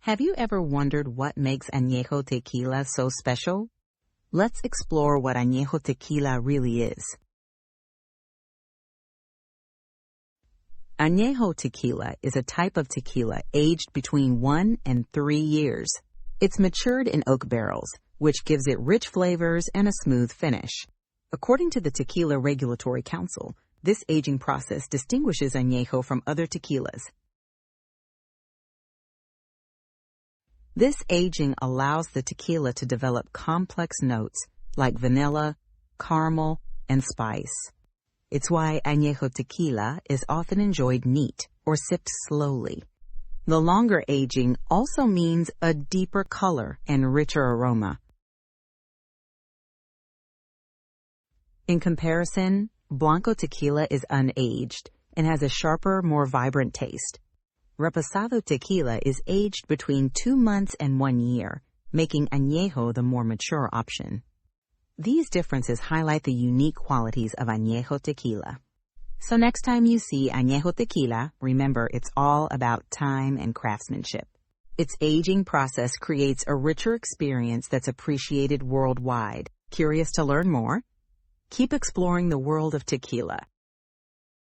Have you ever wondered what makes Añejo Tequila so special? Let's explore what Añejo Tequila really is. Añejo Tequila is a type of tequila aged between 1 and 3 years. It's matured in oak barrels, which gives it rich flavors and a smooth finish. According to the Tequila Regulatory Council, this aging process distinguishes Añejo from other tequilas. This aging allows the tequila to develop complex notes like vanilla, caramel, and spice. It's why Añejo Tequila is often enjoyed neat or sipped slowly. The longer aging also means a deeper color and richer aroma. In comparison, Blanco tequila is unaged and has a sharper, more vibrant taste. Reposado Tequila is aged between 2 months and 1 year, making Añejo the more mature option. These differences highlight the unique qualities of Añejo Tequila. So next time you see Añejo Tequila, remember it's all about time and craftsmanship. Its aging process creates a richer experience that's appreciated worldwide. Curious to learn more? Keep exploring the world of tequila.